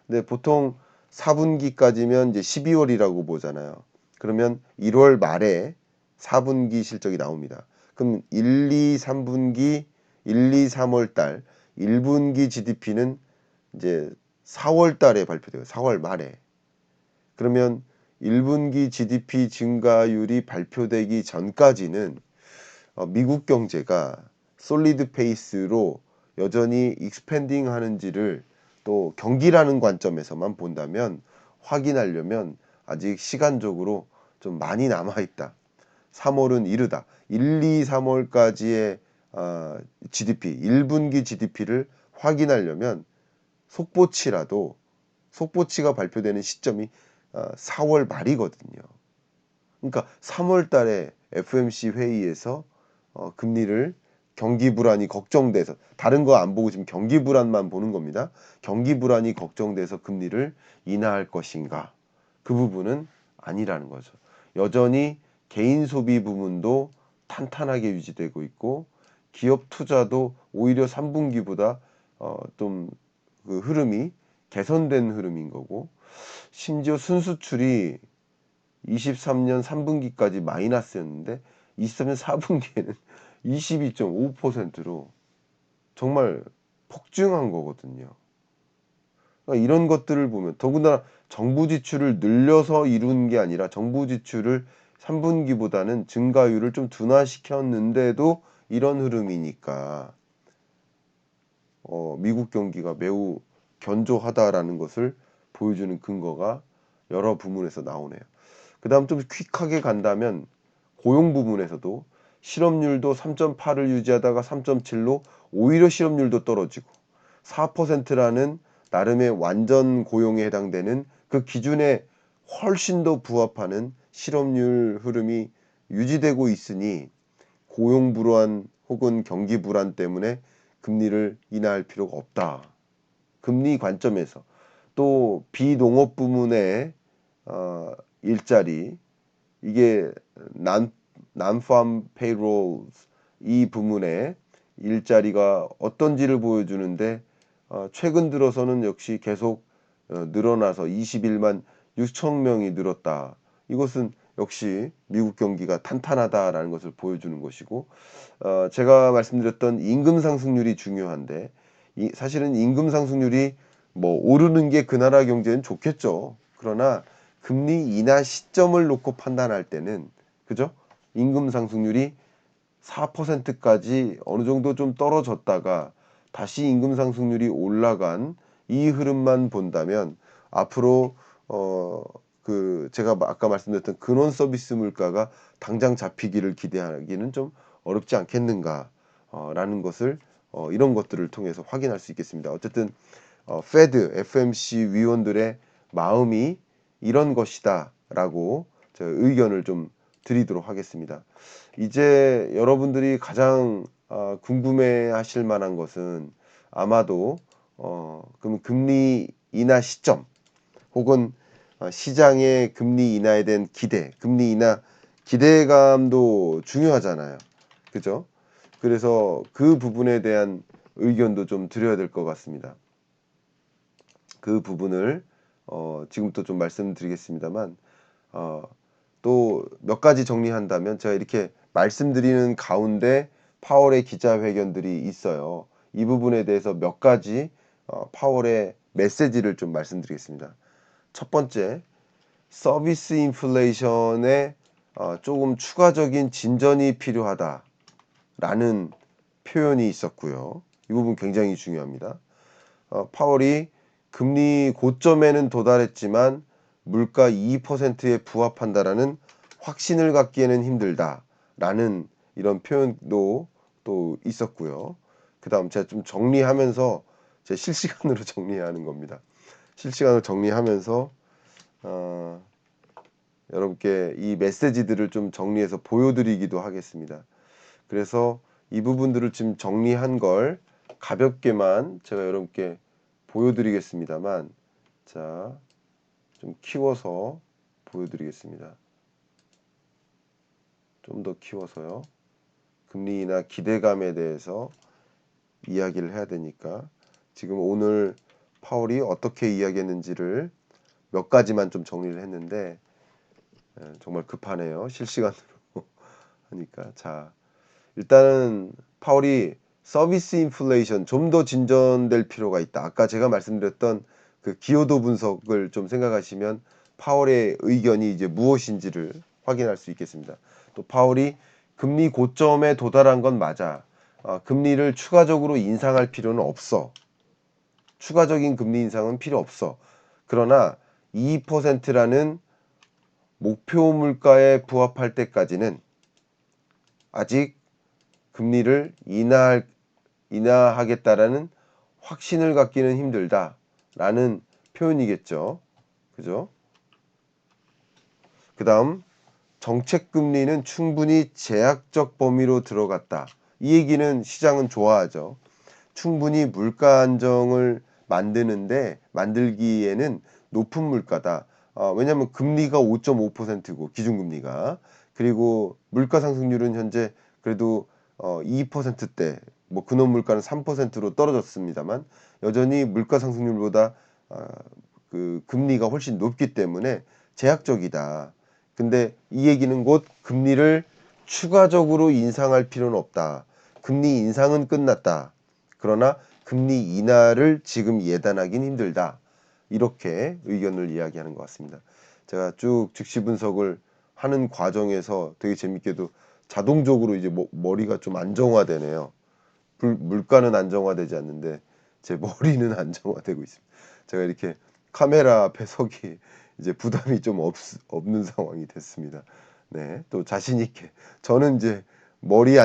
S1: 근데 보통 4분기까지면 이제 12월이라고 보잖아요. 그러면 1월 말에 4분기 실적이 나옵니다. 그럼 1, 2, 3분기, 1, 2, 3월 달 1분기 GDP는 이제 4월 달에 발표돼요. 4월 말에. 그러면 1분기 GDP 증가율이 발표되기 전까지는 미국 경제가 솔리드 페이스로 여전히 익스펜딩 하는지를 또 경기라는 관점에서만 본다면 확인하려면 아직 시간적으로 좀 많이 남아 있다. 3월은 이르다. 1, 2, 3월까지의 GDP, 1분기 GDP를 확인하려면 속보치가 발표되는 시점이 4월 말이거든요. 그러니까 3월 달에 FOMC 회의에서 금리를 경기 불안이 걱정돼서 다른 거 안 보고 지금 경기 불안만 보는 겁니다. 경기 불안이 걱정돼서 금리를 인하할 것인가? 그 부분은 아니라는 거죠. 여전히 개인 소비 부문도 탄탄하게 유지되고 있고 기업 투자도 오히려 3분기보다 좀 그 흐름이 개선된 흐름인 거고 심지어 순수출이 23년 3분기까지 마이너스였는데 23년 4분기에는 22.5%로 정말 폭증한 거거든요. 그러니까 이런 것들을 보면 더군다나 정부 지출을 늘려서 이룬 게 아니라 정부 지출을 3분기보다는 증가율을 좀 둔화시켰는데도 이런 흐름이니까 미국 경기가 매우 견조하다라는 것을 보여주는 근거가 여러 부문에서 나오네요. 그 다음 좀 퀵하게 간다면 고용 부문에서도 실업률도 3.8을 유지하다가 3.7로 오히려 실업률도 떨어지고 4%라는 나름의 완전 고용에 해당되는 그 기준에 훨씬 더 부합하는 실업률 흐름이 유지되고 있으니 고용 불안 혹은 경기 불안 때문에 금리를 인하할 필요가 없다. 금리 관점에서 또 비농업 부문의 일자리 이게 non-farm payrolls 이 부문의 일자리가 어떤지를 보여주는데 최근 들어서는 역시 계속 늘어나서 21만 6천 명이 늘었다. 이것은 역시 미국 경기가 탄탄하다라는 것을 보여주는 것이고 제가 말씀드렸던 임금 상승률이 중요한데 사실은 임금 상승률이 뭐 오르는 게 그 나라 경제는 좋겠죠. 그러나 금리 인하 시점을 놓고 판단할 때는 그죠? 임금 상승률이 4%까지 어느 정도 좀 떨어졌다가 다시 임금 상승률이 올라간 이 흐름만 본다면 앞으로 제가 아까 말씀드렸던 근원 서비스 물가가 당장 잡히기를 기대하기는 좀 어렵지 않겠는가 라는 것을 이런 것들을 통해서 확인할 수 있겠습니다. 어쨌든 페드, FMC 위원들의 마음이 이런 것이다라고 제가 의견을 좀 드리도록 하겠습니다. 이제 여러분들이 가장 궁금해하실 만한 것은 아마도 그럼 금리 인하 시점 혹은 시장의 금리 인하에 대한 금리 인하 기대감도 중요하잖아요. 그죠? 그래서 그 부분에 대한 의견도 좀 드려야 될 것 같습니다. 그 부분을 지금부터 좀 말씀드리겠습니다만 또 몇 가지 정리한다면 제가 이렇게 말씀드리는 가운데 파월의 기자회견들이 있어요. 이 부분에 대해서 몇 가지 파월의 메시지를 좀 말씀드리겠습니다. 첫 번째, 서비스 인플레이션에 조금 추가적인 진전이 필요하다라는 표현이 있었고요. 이 부분 굉장히 중요합니다. 파월이 금리 고점에는 도달했지만 물가 2%에 부합한다라는 확신을 갖기에는 힘들다라는 이런 표현도 또 있었고요. 그 다음 제가 좀 정리하면서 제 실시간으로 정리하는 겁니다. 실시간으로 정리하면서 여러분께 이 메시지들을 좀 정리해서 보여드리기도 하겠습니다. 그래서 이 부분들을 지금 정리한 걸 가볍게만 제가 여러분께 보여드리겠습니다만 자, 좀 키워서 보여드리겠습니다. 좀 더 키워서요. 금리 인하 기대감에 대해서 이야기를 해야 되니까 지금 오늘 파월이 어떻게 이야기했는지를 몇 가지만 좀 정리를 했는데 정말 급하네요. 실시간으로 하니까. 자, 일단은 파월이 서비스 인플레이션 좀 더 진전될 필요가 있다. 아까 제가 말씀드렸던 그 기여도 분석을 좀 생각하시면 파월의 의견이 이제 무엇인지를 확인할 수 있겠습니다. 또 파월이 금리 고점에 도달한 건 맞아. 금리를 추가적으로 인상할 필요는 없어. 추가적인 금리 인상은 필요 없어. 그러나 2%라는 목표 물가에 부합할 때까지는 아직 금리를 인하하겠다라는 확신을 갖기는 힘들다라는 표현이겠죠. 그죠? 그 다음 정책 금리는 충분히 제약적 범위로 들어갔다. 이 얘기는 시장은 좋아하죠. 충분히 물가 안정을 만들기에는 높은 물가다. 왜냐하면 금리가 5.5%고 기준금리가, 그리고 물가 상승률은 현재 그래도 2%대, 뭐 근원 물가는 3%로 떨어졌습니다만 여전히 물가 상승률보다 그 금리가 훨씬 높기 때문에 제약적이다. 근데 이 얘기는 곧 금리를 추가적으로 인상할 필요는 없다. 금리 인상은 끝났다. 그러나 금리 인하를 지금 예단하긴 힘들다. 이렇게 의견을 이야기하는 것 같습니다. 제가 쭉 즉시 분석을 하는 과정에서 되게 재밌게도 자동적으로 이제 머리가 좀 안정화되네요. 물가는 안정화되지 않는데 제 머리는 안정화되고 있습니다. 제가 이렇게 카메라 앞에 서기 이제 부담이 좀 없는 상황이 됐습니다. 네, 또 자신 있게 저는 이제 머리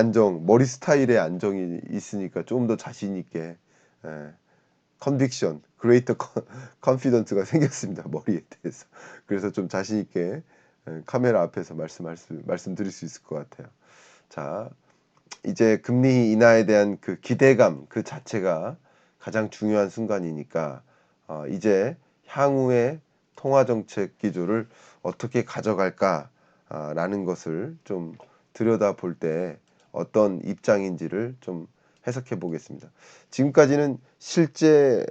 S1: 스타일의 안정이 있으니까 좀 더 자신 있게 컨빅션, 그레이터 컨피던스가 생겼습니다. 머리에 대해서. 그래서 좀 자신 있게 카메라 앞에서 말씀드릴 수 있을 것 같아요. 자, 이제 금리 인하에 대한 그 기대감 그 자체가 가장 중요한 순간이니까 이제 향후의 통화 정책 기조를 어떻게 가져갈까라는 것을 좀 들여다볼 때 어떤 입장인지를 좀 해석해 보겠습니다. 지금까지는 실제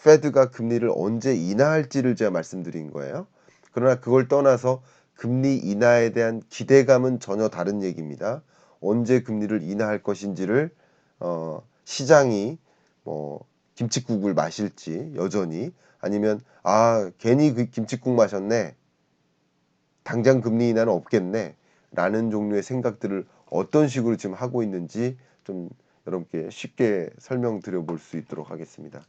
S1: 페드가 금리를 언제 인하할지를 제가 말씀드린 거예요. 그러나 그걸 떠나서 금리 인하에 대한 기대감은 전혀 다른 얘기입니다. 언제 금리를 인하할 것인지를 시장이 뭐 김칫국을 마실지 여전히, 아니면 괜히 그 김칫국 마셨네, 당장 금리 인하는 없겠네 라는 종류의 생각들을 어떤 식으로 지금 하고 있는지 좀 여러분께 쉽게 설명드려 볼 수 있도록 하겠습니다.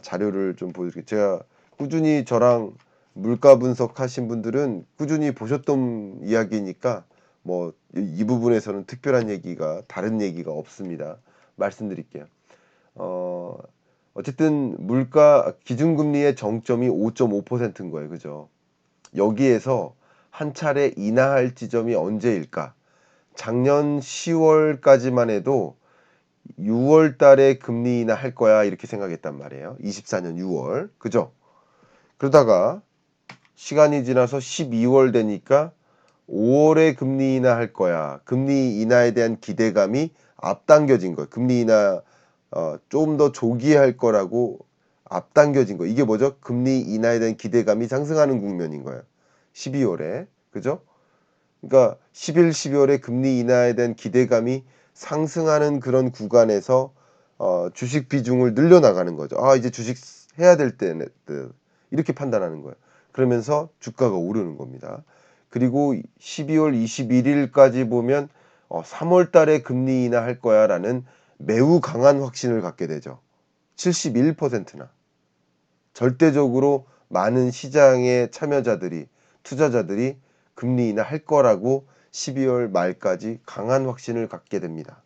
S1: 자료를 좀 보여드릴게요. 제가 꾸준히 저랑 물가 분석하신 분들은 꾸준히 보셨던 이야기니까 뭐 이 부분에서는 특별한 얘기가 다른 얘기가 없습니다. 말씀드릴게요. 어쨌든 물가 기준금리의 정점이 5.5%인 거예요. 그죠? 여기에서 한 차례 인하할 지점이 언제일까? 작년 10월까지만 해도 6월 달에 금리 인하할 거야 이렇게 생각했단 말이에요. 24년 6월. 그죠? 그러다가 시간이 지나서 12월 되니까 5월에 금리 인하할 거야. 금리 인하에 대한 기대감이 앞당겨진 거예요. 금리 인하 좀 더 조기에 할 거라고 앞당겨진 거. 이게 뭐죠? 금리 인하에 대한 기대감이 상승하는 국면인 거예요. 12월에. 그죠? 그러니까 11, 12월에 금리 인하에 대한 기대감이 상승하는 그런 구간에서 주식 비중을 늘려나가는 거죠. 이제 주식 해야 될 때는 이렇게 판단하는 거예요. 그러면서 주가가 오르는 겁니다. 그리고 12월 21일까지 보면 3월 달에 금리 인하할 거야라는 매우 강한 확신을 갖게 되죠. 71%나. 절대적으로 많은 시장의 참여자들이, 투자자들이 금리 인하할 거라고 12월 말까지 강한 확신을 갖게 됩니다.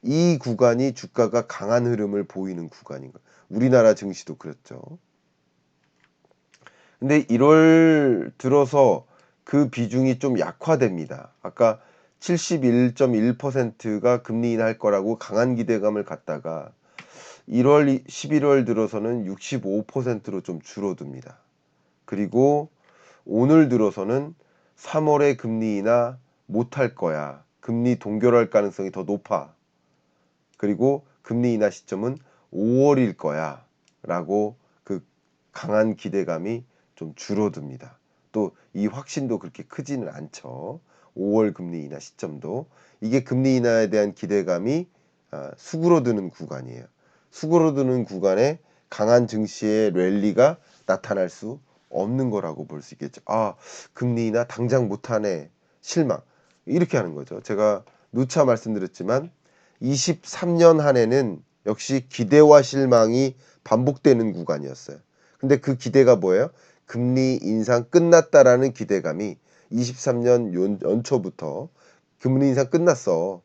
S1: 이 구간이 주가가 강한 흐름을 보이는 구간인 거예요. 우리나라 증시도 그랬죠. 근데 1월 들어서 그 비중이 좀 약화됩니다. 아까 71.1%가 금리 인하할 거라고 강한 기대감을 갖다가 11월 들어서는 65%로 좀 줄어듭니다. 그리고 오늘 들어서는 3월에 금리 인하 못할 거야. 금리 동결할 가능성이 더 높아. 그리고 금리 인하 시점은 5월일 거야. 라고 그 강한 기대감이 좀 줄어듭니다. 또 이 확신도 그렇게 크지는 않죠. 5월 금리 인하 시점도. 이게 금리 인하에 대한 기대감이 수그러드는 구간이에요. 수그러드는 구간에 강한 증시의 랠리가 나타날 수 없는 거라고 볼 수 있겠죠. 금리 인하 당장 못하네. 실망. 이렇게 하는 거죠. 제가 누차 말씀드렸지만 23년 한 해는 역시 기대와 실망이 반복되는 구간이었어요. 근데 그 기대가 뭐예요? 금리 인상 끝났다라는 기대감이 23년 연초부터 금리 인상 끝났어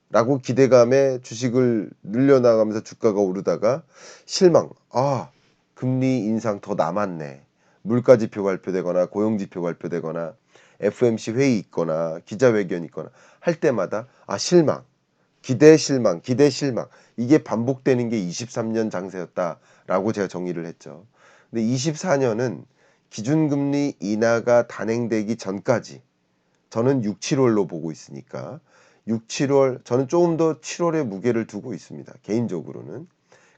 S1: 라고 기대감에 주식을 늘려나가면서 주가가 오르다가 실망. 금리 인상 더 남았네. 물가지표 발표되거나 고용지표 발표되거나 FOMC 회의 있거나 기자회견 있거나 할 때마다 실망. 기대 실망, 기대 실망. 이게 반복되는 게 23년 장세였다라고 제가 정의를 했죠. 근데 24년은 기준금리 인하가 단행되기 전까지 저는 6, 7월로 보고 있으니까 6, 7월 저는 조금 더 7월에 무게를 두고 있습니다. 개인적으로는.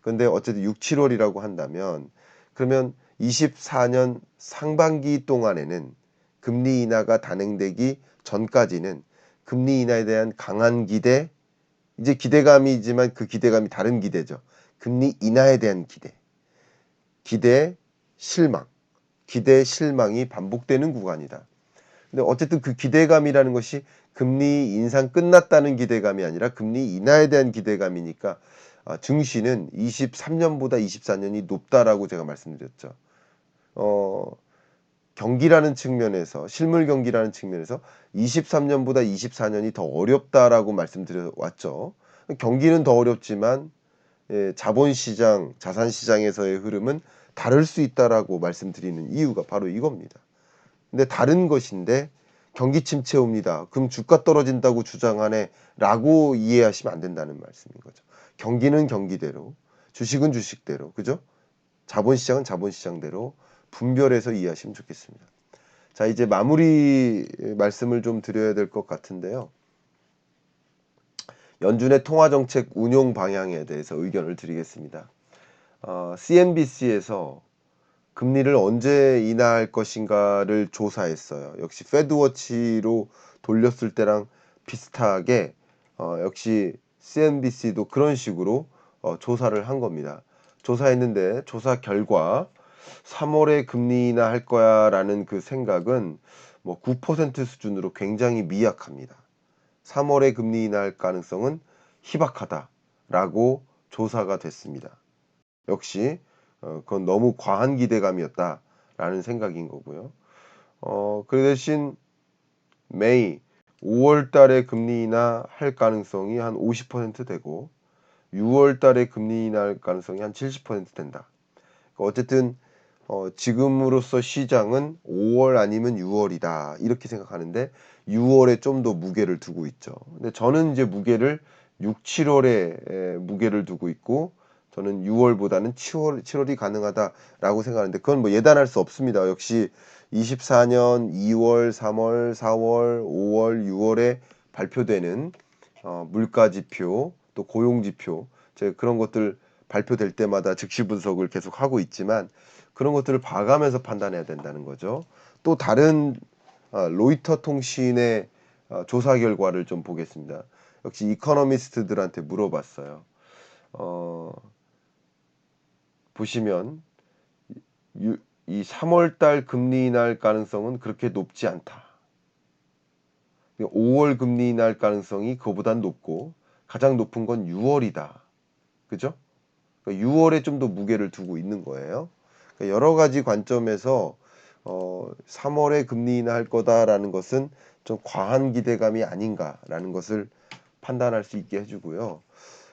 S1: 그런데 어쨌든 6, 7월이라고 한다면 그러면 24년 상반기 동안에는 금리 인하가 단행되기 전까지는 금리 인하에 대한 강한 기대, 이제 기대감이지만 그 기대감이 다른 기대죠. 금리 인하에 대한 기대, 기대, 실망, 기대, 실망이 반복되는 구간이다. 근데 어쨌든 그 기대감이라는 것이 금리 인상 끝났다는 기대감이 아니라 금리 인하에 대한 기대감이니까 증시는 23년보다 24년이 높다라고 제가 말씀드렸죠. 경기라는 측면에서 실물 경기라는 측면에서 23년보다 24년이 더 어렵다라고 말씀드려 왔죠. 경기는 더 어렵지만 자본시장, 자산시장에서의 흐름은 다를 수 있다라고 말씀드리는 이유가 바로 이겁니다. 근데 다른 것인데 경기 침체 옵니다. 그럼 주가 떨어진다고 주장하네 라고 이해하시면 안 된다는 말씀인 거죠. 경기는 경기대로, 주식은 주식대로, 그죠? 자본시장은 자본시장대로 분별해서 이해하시면 좋겠습니다. 자, 이제 마무리 말씀을 좀 드려야 될 것 같은데요. 연준의 통화정책 운용 방향에 대해서 의견을 드리겠습니다. CNBC에서 금리를 언제 인하할 것인가를 조사했어요. 역시 패드워치로 돌렸을 때랑 비슷하게 역시 CNBC도 그런 식으로 조사를 한 겁니다. 조사했는데 조사 결과 3월에 금리 인하할 거야라는 그 생각은 뭐 9% 수준으로 굉장히 미약합니다. 3월에 금리 인하할 가능성은 희박하다라고 조사가 됐습니다. 역시 그건 너무 과한 기대감이었다라는 생각인 거고요. 그 대신 매이 5월 달에 금리 인하할 가능성이 한 50% 되고 6월 달에 금리 인하할 가능성이 한 70% 된다. 어쨌든 지금으로서 시장은 5월 아니면 6월이다 이렇게 생각하는데 6월에 좀 더 무게를 두고 있죠. 근데 저는 이제 무게를 6, 7월에 무게를 두고 있고 저는 6월보다는 7월이 가능하다라고 생각하는데 그건 뭐 예단할 수 없습니다. 역시 24년 2월, 3월, 4월, 5월, 6월에 발표되는 물가 지표 또 고용 지표 제가 그런 것들 발표될 때마다 즉시 분석을 계속 하고 있지만 그런 것들을 봐가면서 판단해야 된다는 거죠. 또 다른 로이터 통신의 조사 결과를 좀 보겠습니다. 역시 이코노미스트들한테 물어봤어요. 보시면 이 3월 달 금리 인하할 가능성은 그렇게 높지 않다. 5월 금리 인하할 가능성이 그보단 높고 가장 높은 건 6월이다. 그죠? 6월에 좀 더 무게를 두고 있는 거예요. 여러 가지 관점에서 3월에 금리 인하할 거다라는 것은 좀 과한 기대감이 아닌가라는 것을 판단할 수 있게 해주고요.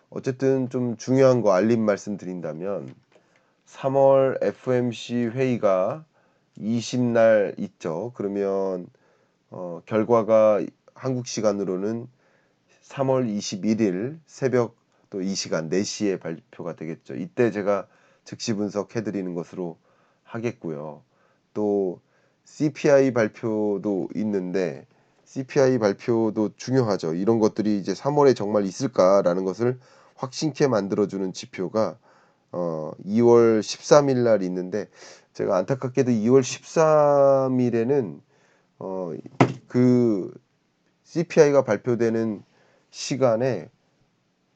S1: 어쨌든 좀 중요한 거 알림 말씀드린다면 3월 FOMC 회의가 20날 있죠. 그러면 결과가 한국 시간으로는 3월 21일 새벽 또 이 시간 4시에 발표가 되겠죠. 이때 제가 즉시 분석해 드리는 것으로 하겠고요. 또 CPI 발표도 있는데 CPI 발표도 중요하죠. 이런 것들이 이제 3월에 정말 있을까라는 것을 확신케 만들어주는 지표가 2월 13일 날 있는데 제가 안타깝게도 2월 13일에는 그 CPI가 발표되는 시간에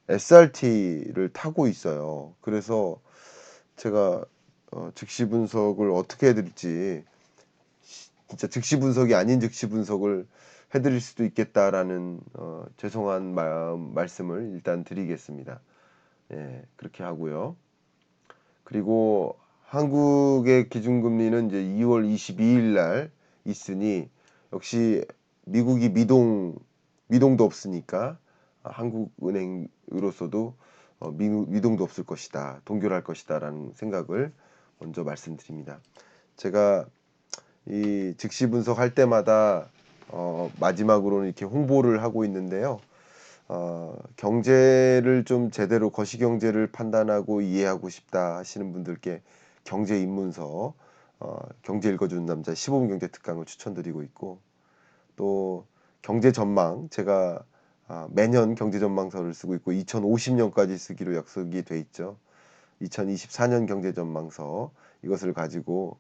S1: SRT를 타고 있어요. 그래서 제가 즉시 분석을 어떻게 해드릴지, 진짜 즉시 분석이 아닌 즉시 분석을 해드릴 수도 있겠다라는 죄송한 말씀을 일단 드리겠습니다. 예, 그렇게 하고요. 그리고 한국의 기준금리는 이제 2월 22일 날 있으니 역시 미국이 미동도 없으니까 한국은행으로서도 미동도 없을 것이다, 동결할 것이다라는 생각을 먼저 말씀드립니다. 제가 이 즉시 분석할 때마다 마지막으로는 이렇게 홍보를 하고 있는데요. 경제를 좀 제대로 거시경제를 판단하고 이해하고 싶다 하시는 분들께 경제 입문서, 경제 읽어주는 남자 15분 경제 특강을 추천드리고 있고, 또 경제 전망, 제가 매년 경제 전망서를 쓰고 있고 2050년까지 쓰기로 약속이 돼 있죠. 2024년 경제 전망서, 이것을 가지고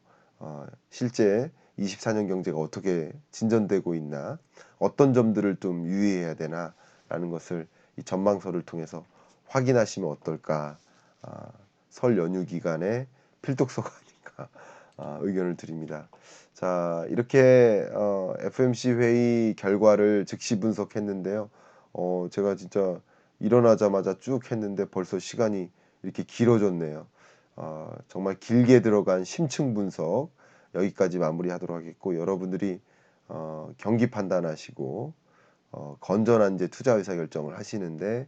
S1: 실제 24년 경제가 어떻게 진전되고 있나, 어떤 점들을 좀 유의해야 되나 라는 것을 이 전망서를 통해서 확인하시면 어떨까. 설 연휴 기간에 필독서가 아닌가 의견을 드립니다. 자, 이렇게 FMC 회의 결과를 즉시 분석했는데요. 제가 진짜 일어나자마자 쭉 했는데 벌써 시간이 이렇게 길어졌네요. 정말 길게 들어간 심층 분석 여기까지 마무리하도록 하겠고, 여러분들이 경기 판단하시고 건전한 이제 투자 의사 결정을 하시는데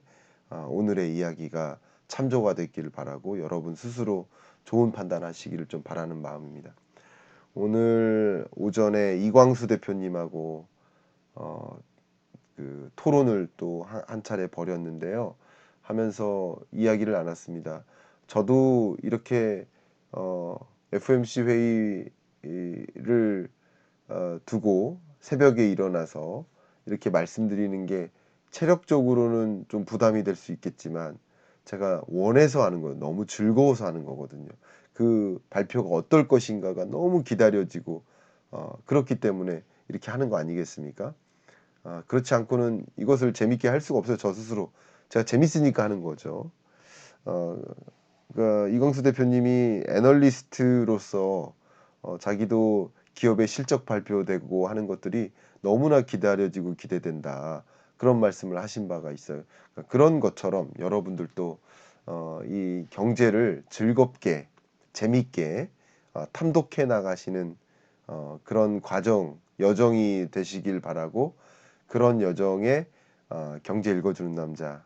S1: 오늘의 이야기가 참조가 됐기를 바라고, 여러분 스스로 좋은 판단하시기를 좀 바라는 마음입니다. 오늘 오전에 이광수 대표님하고 그 토론을 또 한 차례 벌였는데요. 하면서 이야기를 나눴습니다. 저도 이렇게 FMC 회의를 두고 새벽에 일어나서 이렇게 말씀드리는 게 체력적으로는 좀 부담이 될 수 있겠지만 제가 원해서 하는 거예요. 너무 즐거워서 하는 거거든요. 그 발표가 어떨 것인가가 너무 기다려지고 그렇기 때문에 이렇게 하는 거 아니겠습니까? 그렇지 않고는 이것을 재밌게 할 수가 없어요. 저 스스로. 제가 재밌으니까 하는 거죠. 어, 이광수 대표님이 애널리스트로서 자기도 기업의 실적 발표되고 하는 것들이 너무나 기다려지고 기대된다, 그런 말씀을 하신 바가 있어요. 그러니까 그런 것처럼 여러분들도 이 경제를 즐겁게 재밌게 탐독해 나가시는 그런 과정, 여정이 되시길 바라고, 그런 여정에 경제 읽어주는 남자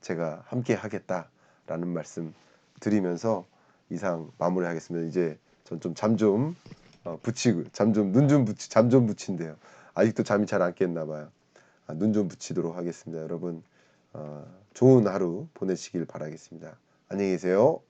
S1: 제가 함께 하겠다라는 말씀 드리면서 이상 마무리하겠습니다. 이제 전 좀 잠 좀 붙이고 눈 좀 잠 좀 붙인대요. 아직도 잠이 잘 안 깼나 봐요. 눈 좀 붙이도록 하겠습니다. 여러분 좋은 하루 보내시길 바라겠습니다. 안녕히 계세요.